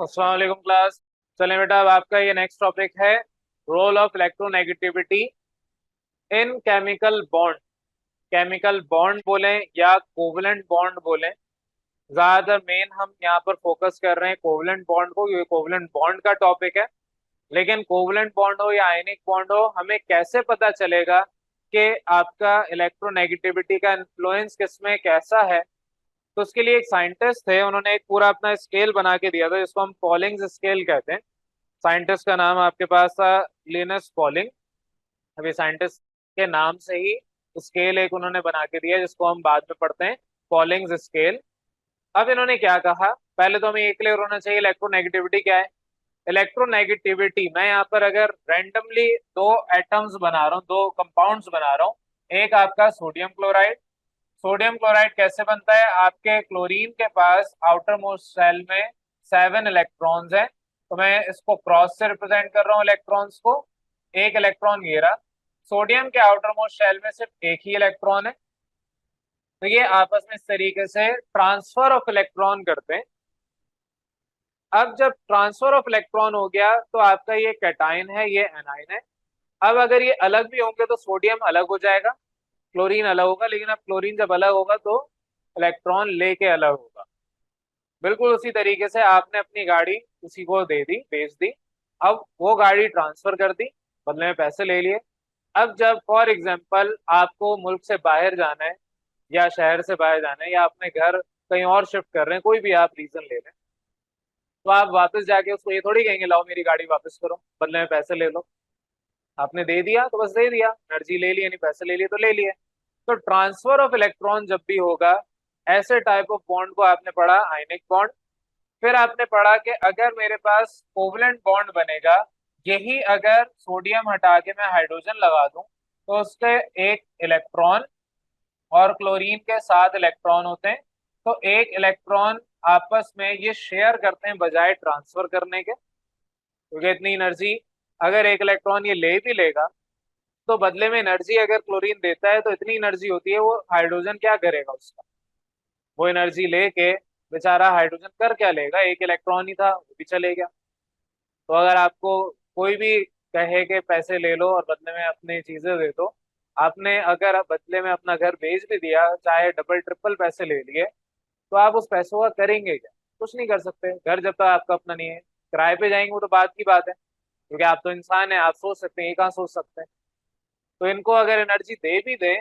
अस्सलाम वालेकुम क्लास। चलें बेटा, अब आपका ये नेक्स्ट टॉपिक है role of electronegativity in chemical bond. Chemical bond बोलें या कोवलेंट बॉन्ड बोलें, ज्यादातर मेन हम यहाँ पर फोकस कर रहे हैं कोवलेंट बॉन्ड को, क्योंकि कोवलेंट बॉन्ड का टॉपिक है। लेकिन कोवलेंट बॉन्ड हो या आयनिक बॉन्ड हो, हमें कैसे पता चलेगा कि आपका इलेक्ट्रोनेगेटिविटी का इन्फ्लुएंस किसमें कैसा है? तो उसके लिए एक साइंटिस्ट थे, उन्होंने एक पूरा अपना स्केल बना के दिया था जिसको हम पॉलिंग्स स्केल कहते हैं। साइंटिस्ट का नाम आपके पास था लिनस पॉलिंग। अभी साइंटिस्ट के नाम से ही स्केल एक उन्होंने बना के दिया जिसको हम बाद में पढ़ते हैं, पॉलिंग्स स्केल। अब इन्होंने क्या कहा, पहले तो हमें ये क्लियर होना चाहिए इलेक्ट्रोनेगेटिविटी क्या है। इलेक्ट्रोनेगेटिविटी, मैं यहाँ पर अगर रैंडमली दो एटम्स बना रहा हूँ, दो कंपाउंड्स बना रहा हूँ। एक आपका सोडियम क्लोराइड। सोडियम क्लोराइड कैसे बनता है? आपके क्लोरीन के पास आउटर मोस्ट शेल में 7 इलेक्ट्रॉन्स हैं, तो मैं इसको क्रॉस से रिप्रेजेंट कर रहा हूँ इलेक्ट्रॉन्स को। एक इलेक्ट्रॉन ये रहा। सोडियम के आउटर मोस्ट शेल में सिर्फ एक ही इलेक्ट्रॉन है, तो ये आपस में इस तरीके से ट्रांसफर ऑफ इलेक्ट्रॉन करते हैं। अब जब ट्रांसफर ऑफ इलेक्ट्रॉन हो गया तो आपका ये कैटायन है, ये एनायन है। अब अगर ये अलग भी होंगे तो सोडियम अलग हो जाएगा, क्लोरीन अलग होगा, लेकिन अब क्लोरीन जब अलग होगा तो इलेक्ट्रॉन लेके अलग होगा। बिल्कुल उसी तरीके से आपने अपनी गाड़ी किसी को दे दी, बेच दी। अब वो गाड़ी ट्रांसफर कर दी, बदले में पैसे ले लिए। अब जब फॉर एग्जाम्पल आपको मुल्क से बाहर जाना है या शहर से बाहर जाना है या अपने घर कहीं और शिफ्ट कर रहे हैं, कोई भी आप रीजन ले लें, तो आप वापस जाके उसको ये थोड़ी कहेंगे लाओ मेरी गाड़ी वापस करो, बदले में पैसे ले लो। आपने दे दिया तो बस दे दिया, एनर्जी ले ली, यानी पैसे ले लिए तो ले लिए। तो ट्रांसफर ऑफ इलेक्ट्रॉन जब भी होगा, ऐसे टाइप ऑफ बॉन्ड को आपने पढ़ा आयनिक बॉन्ड। फिर आपने पढ़ा कि अगर मेरे पास कोवलेंट बॉन्ड बनेगा, यही अगर सोडियम हटा के मैं हाइड्रोजन लगा दूं, तो उसके एक इलेक्ट्रॉन, और क्लोरीन के 7 इलेक्ट्रॉन होते हैं, तो एक इलेक्ट्रॉन आपस में ये शेयर करते हैं बजाय ट्रांसफर करने के, क्योंकि इतनी एनर्जी अगर एक इलेक्ट्रॉन ये ले भी लेगा, तो बदले में एनर्जी अगर क्लोरीन देता है तो इतनी एनर्जी होती है, वो हाइड्रोजन क्या करेगा उसका? वो एनर्जी लेके बेचारा हाइड्रोजन कर क्या लेगा? एक इलेक्ट्रॉन ही था, वो भी चले गया। तो अगर आपको कोई भी कहे कि पैसे ले लो और बदले में अपनी चीजें दे दो, आपने अगर बदले में अपना घर बेच भी दिया, चाहे डबल ट्रिपल पैसे ले लिए, तो आप उस पैसों का करेंगे क्या? कुछ नहीं कर सकते। घर जब तक आपका अपना नहीं है, किराए पे जाएंगे वो तो बात की बात है, क्योंकि आप तो इंसान है, आप सोच सकते हैं, ये कहाँ सोच सकते हैं। तो इनको अगर एनर्जी दे भी दे,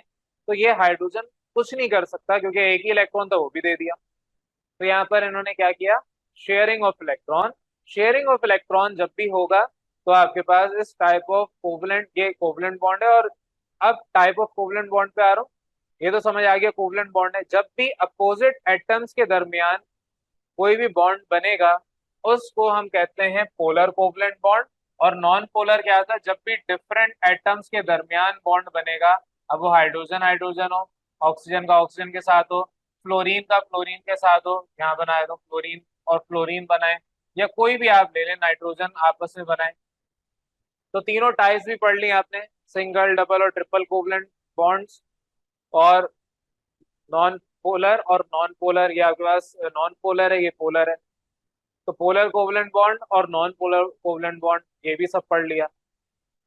तो ये हाइड्रोजन कुछ नहीं कर सकता, क्योंकि एक ही इलेक्ट्रॉन तो वो भी दे दिया। तो यहाँ पर इन्होंने क्या किया? Sharing of electron. Sharing of electron जब भी होगा, तो आपके पास इस टाइप ऑफ कोवलेंट, ये कोवलेंट बॉन्ड है। और अब टाइप ऑफ कोवलेंट बॉन्ड पे आ रहा हूँ। ये तो समझ आ गया कोवलेंट बॉन्ड है, जब भी अपोजिट एटम्स के दरमियान कोई भी बॉन्ड बनेगा, उसको हम कहते हैं पोलर कोवलेंट बॉन्ड। और नॉन पोलर क्या था? जब भी डिफरेंट एटम्स के दरमियान बॉन्ड बनेगा, अब वो हाइड्रोजन हाइड्रोजन हो, ऑक्सीजन का ऑक्सीजन के साथ हो, फ्लोरीन का फ्लोरीन के साथ हो, यहाँ बनाए तो फ्लोरीन और फ्लोरीन बनाए, या कोई भी आप ले लें, नाइट्रोजन आपस में बनाए। तो तीनों टाइप्स भी पढ़ ली आपने, सिंगल, डबल और ट्रिपल कोवलेंट बॉन्ड्स। और नॉन पोलर और नॉन पोलर, ये आपके पास नॉन पोलर है, ये पोलर है। तो पोलर कोवलेंट बॉन्ड और नॉन पोलर कोवलेंट बॉन्ड, ये भी सब पढ़ लिया।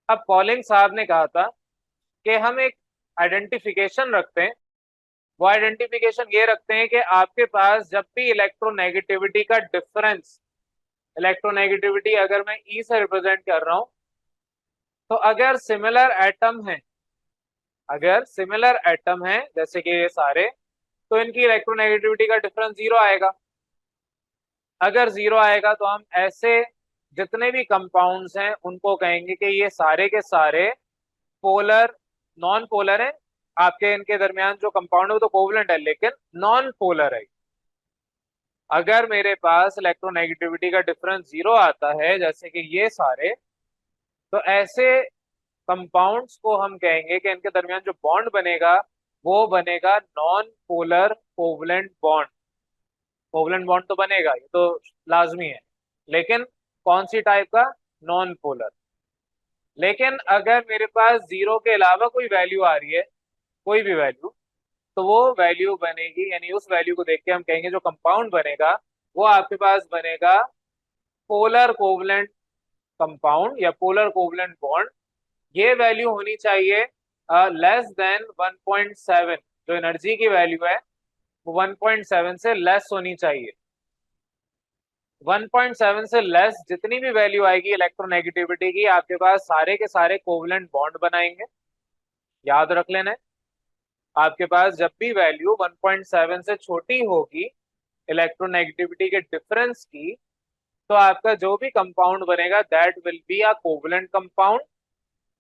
अब पॉलिंग साहब ने कहा था कि हम एक आइडेंटिफिकेशन रखते हैं। वो आइडेंटिफिकेशन ये रखते हैं कि आपके पास जब भी इलेक्ट्रोनेगेटिविटी का डिफरेंस, इलेक्ट्रोनेगेटिविटी अगर मैं ई से रिप्रेजेंट कर रहा हूं, तो अगर सिमिलर एटम है, अगर सिमिलर एटम है जैसे कि ये सारे, तो इनकी इलेक्ट्रोनेगेटिविटी का डिफरेंस जीरो आएगा। अगर जीरो आएगा तो हम ऐसे जितने भी कंपाउंड्स हैं उनको कहेंगे कि ये सारे के सारे पोलर, नॉन पोलर है। आपके इनके दरमियान जो कंपाउंड है वो तो कोवलेंट है, लेकिन नॉन पोलर है। अगर मेरे पास इलेक्ट्रोनेगेटिविटी का डिफरेंस जीरो आता है जैसे कि ये सारे, तो ऐसे कंपाउंड्स को हम कहेंगे कि इनके दरमियान जो बॉन्ड बनेगा वो बनेगा non polar covalent bond. Covalent bond तो बनेगा, ये तो लाजमी है, लेकिन कौन सी टाइप का? Non polar. लेकिन अगर मेरे पास जीरो के अलावा कोई वैल्यू आ रही है, कोई भी वैल्यू, तो वो वैल्यू बनेगी, यानी उस वैल्यू को देख के हम कहेंगे जो कंपाउंड बनेगा वो आपके पास बनेगा पोलर कोवलेंट कंपाउंड या पोलर कोवलेंट बॉन्ड। ये वैल्यू होनी चाहिए लेस देन 1.7। जो एनर्जी की वैल्यू है वो 1.7 से लेस होनी चाहिए। 1.7 से लेस जितनी भी वैल्यू आएगी इलेक्ट्रोनेगेटिविटी की, आपके पास सारे के सारे कोवलेंट बॉन्ड बनाएंगे। याद रख लेना है, आपके पास जब भी वैल्यू 1.7 से छोटी होगी इलेक्ट्रोनेगेटिविटी के डिफरेंस की, तो आपका जो भी कंपाउंड बनेगा that will be a covalent compound.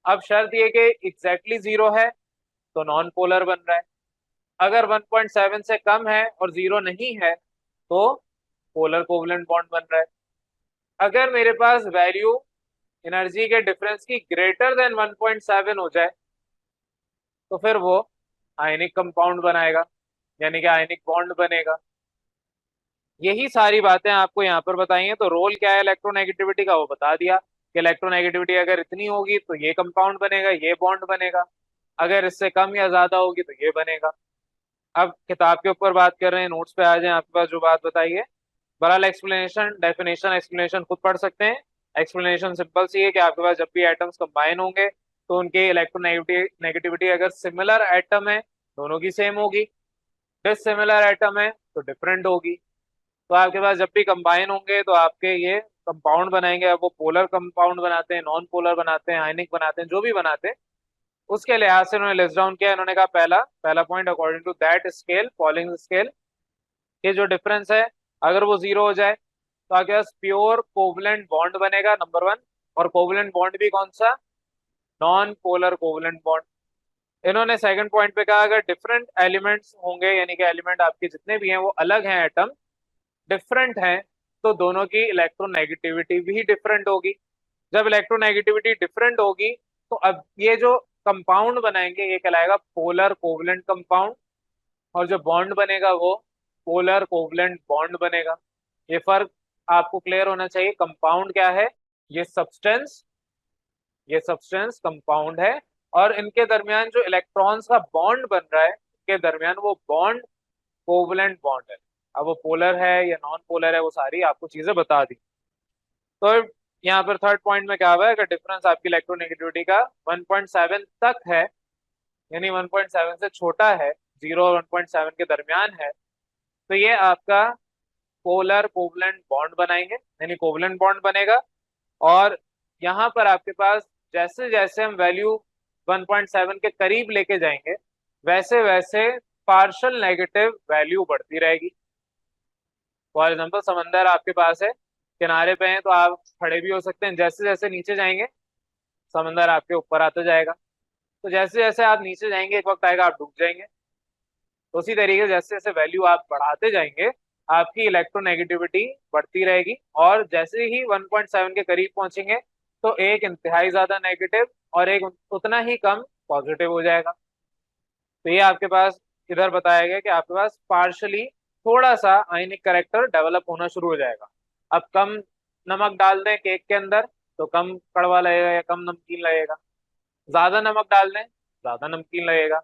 अब शर्त ये कि एग्जैक्टली जीरो है तो नॉन पोलर बन रहा है, अगर 1.7 से कम है और जीरो नहीं है तो पोलर कोवलेंट बॉन्ड बन रहा है। अगर मेरे पास वैल्यू एनर्जी के डिफरेंस की ग्रेटर देन 1.7 हो जाए तो फिर वो आयनिक कंपाउंड बनाएगा, यानी कि आयनिक बॉन्ड बनेगा। यही सारी बातें आपको यहाँ पर बताई हैं। तो रोल क्या है इलेक्ट्रोनेगेटिविटी का वो बता दिया कि इलेक्ट्रोनेगेटिविटी अगर इतनी होगी तो ये कंपाउंड बनेगा, ये बॉन्ड बनेगा, अगर इससे कम या ज्यादा होगी तो ये बनेगा। अब किताब के ऊपर बात कर रहे हैं, नोट्स पे आ जाए, आपके पास जो बात बताई है। बहरहाल एक्सप्लेनेशन, डेफिनेशन, एक्सप्लेनेशन खुद पढ़ सकते हैं। एक्सप्लेनेशन सिंपल सी है कि आपके पास जब भी एटम्स कंबाइन होंगे तो उनके इलेक्ट्रोनेगेटिविटी नेगेटिविटी अगर सिमिलर एटम है दोनों की सेम होगी, डिसिमिलर एटम है तो डिफरेंट होगी। तो आपके पास जब भी कंबाइन होंगे तो आपके ये कंपाउंड बनाएंगे। अब वो पोलर कंपाउंड बनाते हैं, नॉन पोलर बनाते हैं, आयनिक बनाते हैं, जो भी बनाते हैं उसके लिहाज से उन्होंने लिस्ट डाउन किया। इन्होंने कहा पहला पहला point, according to that scale, Pauling scale, ये जो डिफरेंस है अगर वो जीरो हो जाए तो आपके पास प्योर कोवलेंट बॉन्ड बनेगा, नंबर वन। और कोवलेंट बॉन्ड भी कौन सा? Non polar covalent bond. इन्होंने सेकंड पॉइंट पे कहा अगर डिफरेंट एलिमेंट्स होंगे, यानी कि एलिमेंट आपके जितने भी हैं वो अलग हैं, एटम डिफरेंट हैं, तो दोनों की इलेक्ट्रोनेगेटिविटी भी डिफरेंट होगी। जब इलेक्ट्रोनेगेटिविटी डिफरेंट होगी तो अब ये जो कंपाउंड बनाएंगे ये कहलाएगा पोलर कोवलेंट कंपाउंड, और जो बॉन्ड बनेगा वो पोलर कोवलेंट बॉन्ड बनेगा। ये फर्क आपको क्लियर होना चाहिए। कंपाउंड क्या है? ये सब्सटेंस, ये सब्सटेंस कंपाउंड है, और इनके दरमियान जो इलेक्ट्रॉन्स का बॉन्ड बन रहा है इनके दरमियान वो बॉन्ड कोवलेंट बॉन्ड है। अब वो पोलर है या नॉन पोलर है वो सारी आपको चीजें बता दी। तो यहाँ पर थर्ड पॉइंट में क्या हुआ है, अगर डिफरेंस आपकी इलेक्ट्रोनेगेटिविटी का 1.7 तक है, यानी 1.7 से छोटा है, 0 और 1.7 के दरमियान है, तो ये आपका पोलर कोवलेंट बॉन्ड बनाएंगे, यानी कोवलेंट बॉन्ड बनेगा। और यहाँ पर आपके पास जैसे जैसे हम वैल्यू 1.7 के करीब लेके जाएंगे वैसे वैसे पार्शियल नेगेटिव वैल्यू बढ़ती रहेगी। फॉर एग्जाम्पल समंदर आपके पास है, किनारे पे हैं तो आप खड़े भी हो सकते हैं, जैसे जैसे नीचे जाएंगे समंदर आपके ऊपर आता जाएगा। तो जैसे जैसे आप नीचे जाएंगे एक वक्त आएगा आप डूब जाएंगे। तो उसी तरीके से जैसे जैसे वैल्यू आप बढ़ाते जाएंगे आपकी इलेक्ट्रोनेगेटिविटी बढ़ती रहेगी, और जैसे ही 1.7 के करीब पहुंचेंगे तो एक इंतहाई ज्यादा नेगेटिव और एक उतना ही कम पॉजिटिव हो जाएगा। तो ये आपके पास इधर बताया गया कि आपके पास पार्शली थोड़ा सा आयनिक करेक्टर डेवलप होना शुरू हो जाएगा। अब कम नमक डाल दें केक के अंदर तो कम कड़वा लगेगा या कम नमकीन लगेगा, ज्यादा नमक डाल दें ज्यादा नमकीन लगेगा,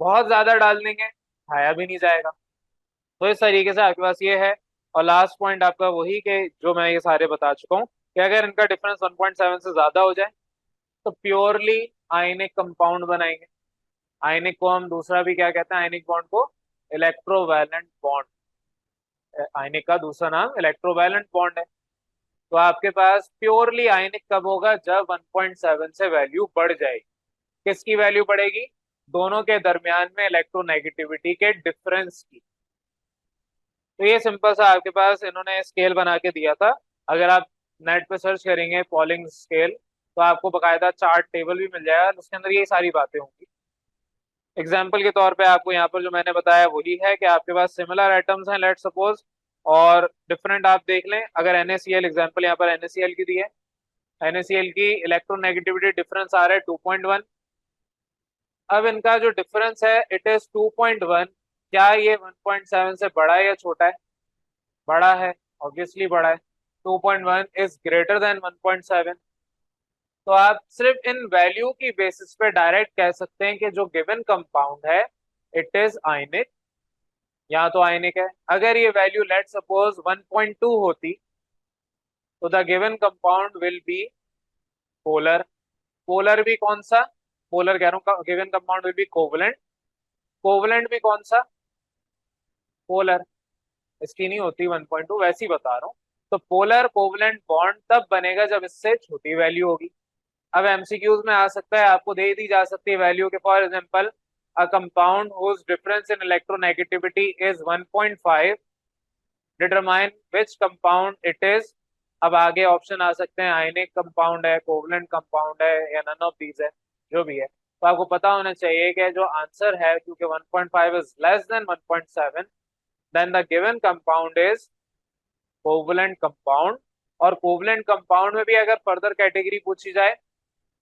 बहुत ज्यादा डाल देंगे खाया भी नहीं जाएगा। तो इस तरीके से आपके पास ये है। और लास्ट पॉइंट आपका वही कि जो मैं ये सारे बता चुका हूँ कि अगर इनका डिफरेंस 1.7 से ज्यादा हो जाए तो प्योरली आयनिक कंपाउंड बनाएंगे। आयनिक को हम दूसरा भी क्या कहते हैं, आयनिक बॉन्ड को इलेक्ट्रोवैलेंट बॉन्ड। आयनिक का दूसरा नाम इलेक्ट्रोवैलेंट बॉन्ड है। तो आपके पास प्योरली आयनिक कब होगा? जब 1.7 से वैल्यू बढ़ जाएगी। किसकी वैल्यू बढ़ेगी? दोनों के दरमियान में इलेक्ट्रोनेगेटिविटी के डिफरेंस की। तो ये सिंपल सा आपके पास इन्होंने स्केल बना के दिया था। अगर आप नेट पे सर्च करेंगे पॉलिंग स्केल तो आपको बकायदा चार्ट टेबल भी मिल जाएगा, उसके अंदर ये सारी बातें होंगी। एग्जाम्पल के तौर पे आपको यहाँ पर जो मैंने बताया वही है कि आपके पास सिमिलर एटम्स हैं लेट सपोज, और डिफरेंट आप देख लें। अगर NaCl एग्जाम्पल यहाँ पर NaCl की दी है, NaCl की इलेक्ट्रोनेगेटिविटी डिफरेंस आ रहा है 2.1। अब इनका जो डिफरेंस है इट इज 2.1। क्या ये 1.7 से बड़ा है या छोटा है? बड़ा है, ऑब्वियसली बड़ा है। 2.1 इज ग्रेटर देन 1.7। तो आप सिर्फ इन वैल्यू की बेसिस पे डायरेक्ट कह सकते हैं कि जो गिवन कंपाउंड है इट इज आयनिक, या तो आयनिक है। अगर ये वैल्यू लेट सपोज 1.2 होती तो the given compound will be polar. Polar भी कौन सा, पोलर कह रहा हूँ, given compound will be covalent. Covalent भी कौन सा, पोलर। इसकी नहीं होती 1.2, वैसी बता रहा हूँ। तो पोलर कोवलेंट बॉन्ड तब बनेगा जब इससे छोटी वैल्यू होगी। अब एमसीक्यूज में आ सकता है, आपको दे दी जा सकती है वैल्यू के, for example a compound whose difference in electronegativity is 1.5, determine which compound it is. अब आगे ऑप्शन आ सकते हैं, आयनिक कंपाउंड है, कोवलेंट कंपाउंड है, या नन ऑफ दीज है, जो भी है। तो आपको पता होना चाहिए कि जो आंसर है, क्योंकि 1.5 is less than 1.7, then the given compound is covalent compound. और कोवलेंट कंपाउंड में भी अगर फर्दर कैटेगरी पूछी जाए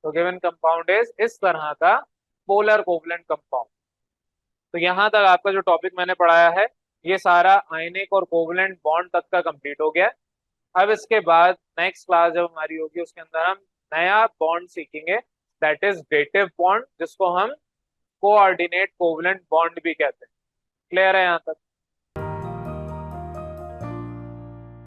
तो गिवन कंपाउंड इज इस तरह का पोलर कोवलेंट कंपाउंड। तो यहां तक आपका जो टॉपिक मैंने पढ़ाया है ये सारा आयनिक और कोवलेंट बॉन्ड तक का कंप्लीट हो गया। अब इसके बाद नेक्स्ट क्लास जब हमारी होगी उसके अंदर हम नया बॉन्ड सीखेंगे, दैट इज डेटिव बॉन्ड, जिसको हम कोऑर्डिनेट कोवलेंट बॉन्ड भी कहते हैं। क्लियर है यहाँ तक?